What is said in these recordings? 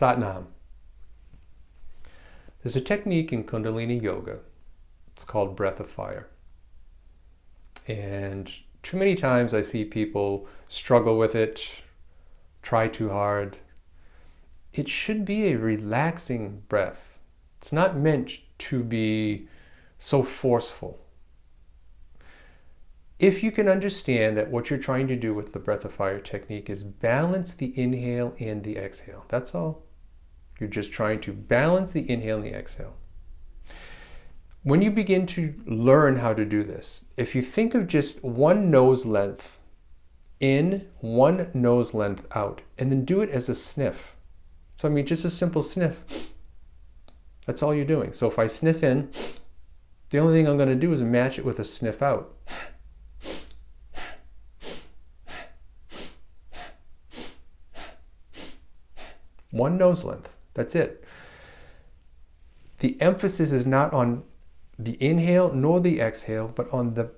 Satnam. There's a technique in Kundalini Yoga. It's called breath of fire. And too many times I see people struggle with it, try too hard. It should be a relaxing breath. It's not meant to be so forceful. If you can understand that what you're trying to do with the breath of fire technique is balance the inhale and the exhale. That's all. You're just trying to balance the inhale and the exhale. When you begin to learn how to do this, if you think of just one nose length in, one nose length out, and then do it as a sniff. So I mean, just a simple sniff. That's all you're doing. So if I sniff in, the only thing I'm going to do is match it with a sniff out. One nose length. That's it. The emphasis is not on the inhale nor the exhale, but on the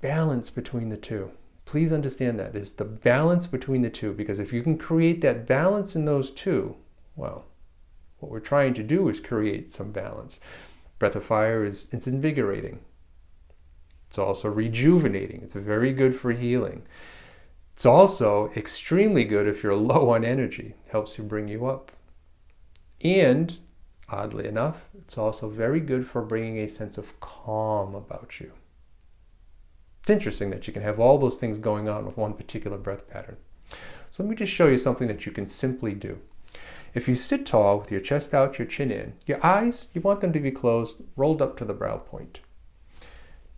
balance between the two. Please understand that. It's the balance between the two, because if you can create that balance in those two, well, what we're trying to do is create some balance. Breath of fire it's invigorating. It's also rejuvenating. It's very good for healing. It's also extremely good if you're low on energy. It helps you bring you up. And, oddly enough, it's also very good for bringing a sense of calm about you. It's interesting that you can have all those things going on with one particular breath pattern. So let me just show you something that you can simply do. If you sit tall with your chest out, your chin in, your eyes, you want them to be closed, rolled up to the brow point.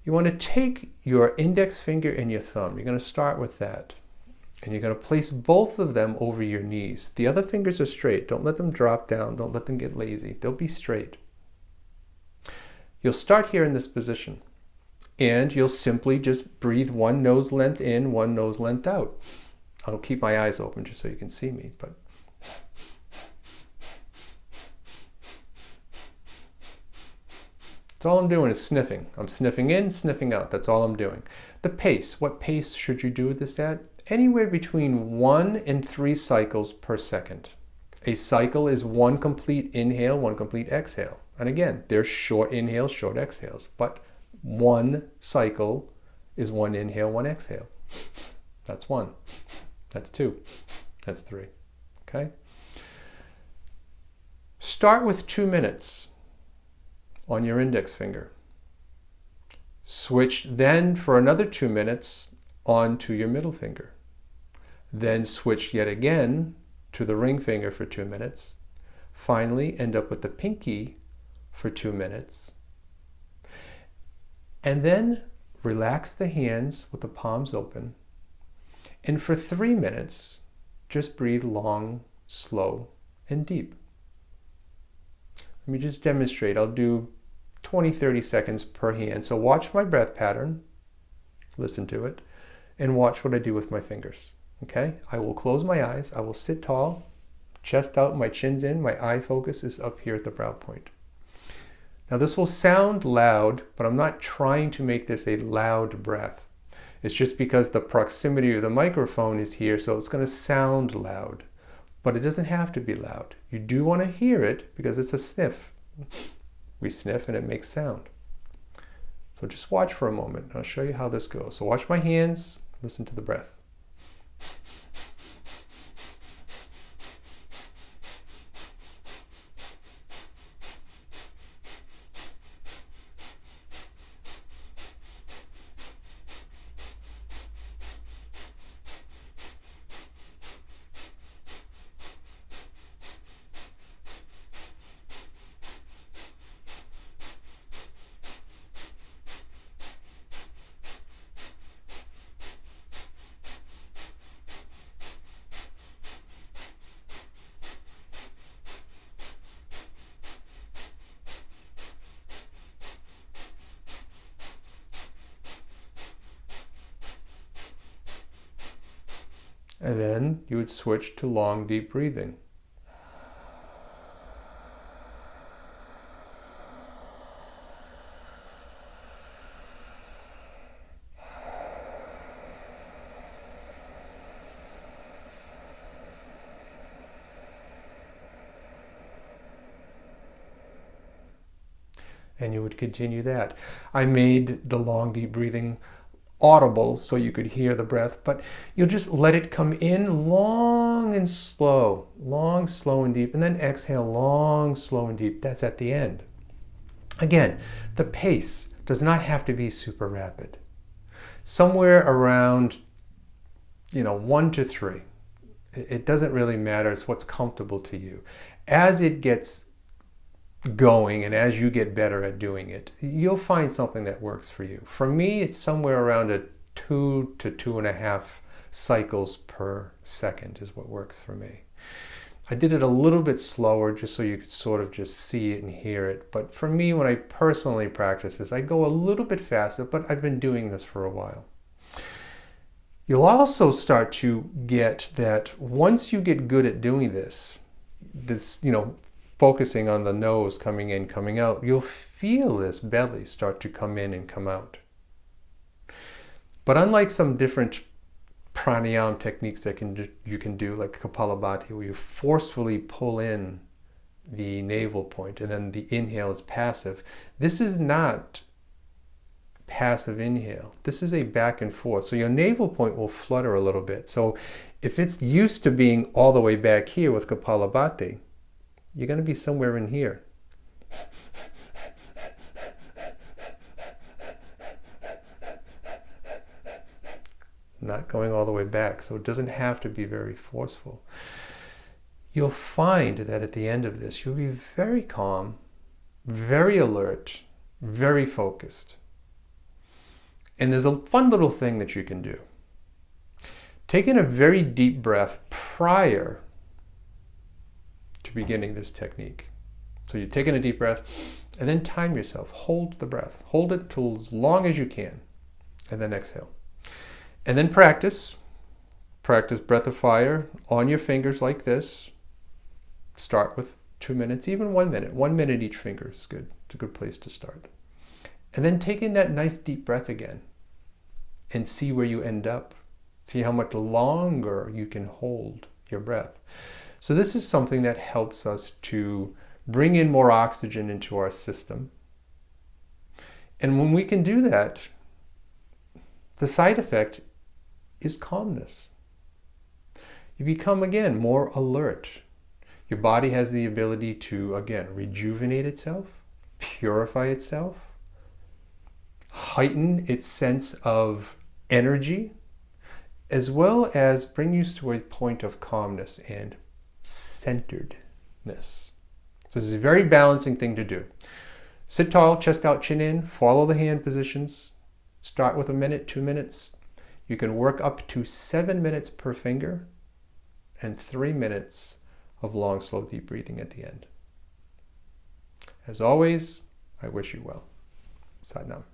You want to take your index finger and your thumb. You're going to start with that. And you're going to place both of them over your knees. The other fingers are straight. Don't let them drop down. Don't let them get lazy. They'll be straight. You'll start here in this position. And you'll simply just breathe one nose length in, one nose length out. I'll keep my eyes open just so you can see me. But that's all I'm doing is sniffing. I'm sniffing in, sniffing out. That's all I'm doing. The pace. What pace should you do with this at? Anywhere between 1 and 3 cycles per second. A cycle is one complete inhale, one complete exhale. And again, there's short inhales, short exhales. But one cycle is one inhale, one exhale. That's 1. That's 2. That's 3. Okay? Start with 2 minutes on your index finger. Switch then for another 2 minutes onto your middle finger. Then switch yet again to the ring finger for 2 minutes. Finally, end up with the pinky for 2 minutes. And then relax the hands with the palms open. And for 3 minutes, just breathe long, slow, and deep. Let me just demonstrate. I'll do 20-30 seconds per hand. So watch my breath pattern, listen to it, and watch what I do with my fingers. Okay? I will close my eyes. I will sit tall, chest out, my chin's in, my eye focus is up here at the brow point. Now this will sound loud, but I'm not trying to make this a loud breath. It's just because the proximity of the microphone is here, so it's going to sound loud. But it doesn't have to be loud. You do want to hear it because it's a sniff. We sniff and it makes sound. So just watch for a moment. I'll show you how this goes. So watch my hands, listen to the breath. And then you would switch to long, deep breathing. And you would continue that. I made the long, deep breathing audible so you could hear the breath, but you'll just let it come in long and slow, long, slow and deep, and then exhale long, slow and deep. That's at the end. Again, the pace does not have to be super rapid. Somewhere around, 1 to 3. It doesn't really matter. It's what's comfortable to you. As it gets going and as you get better at doing it, you'll find something that works for you. For me, it's somewhere around a 2 to 2.5 cycles per second is what works for me. I did it a little bit slower just so you could sort of just see it and hear it. But for me, when I personally practice this, I go a little bit faster, but I've been doing this for a while. You'll also start to get that once you get good at doing this, focusing on the nose coming in, coming out, you'll feel this belly start to come in and come out. But unlike some different pranayama techniques that you can do, like Kapalabhati, where you forcefully pull in the navel point and then the inhale is passive, this is not passive inhale. This is a back and forth. So your navel point will flutter a little bit. So if it's used to being all the way back here with Kapalabhati, you're going to be somewhere in here. Not going all the way back, so it doesn't have to be very forceful. You'll find that at the end of this, you'll be very calm, very alert, very focused. And there's a fun little thing that you can do. Take in a very deep breath prior to beginning this technique. So you take in a deep breath and then time yourself. Hold the breath. Hold it till as long as you can. And then exhale. And then practice. Practice breath of fire on your fingers like this. Start with 2 minutes, even 1 minute. 1 minute each finger is good. It's a good place to start. And then take in that nice deep breath again and see where you end up. See how much longer you can hold your breath. So this is something that helps us to bring in more oxygen into our system. And when we can do that, the side effect is calmness. You become, again, more alert. Your body has the ability to, again, rejuvenate itself, purify itself, heighten its sense of energy, as well as bring you to a point of calmness and centeredness. So this is a very balancing thing to do. Sit tall, chest out, chin in, follow the hand positions. Start with 1 minute, 2 minutes. You can work up to 7 minutes per finger and 3 minutes of long, slow, deep breathing at the end. As always, I wish you well. Sat Nam.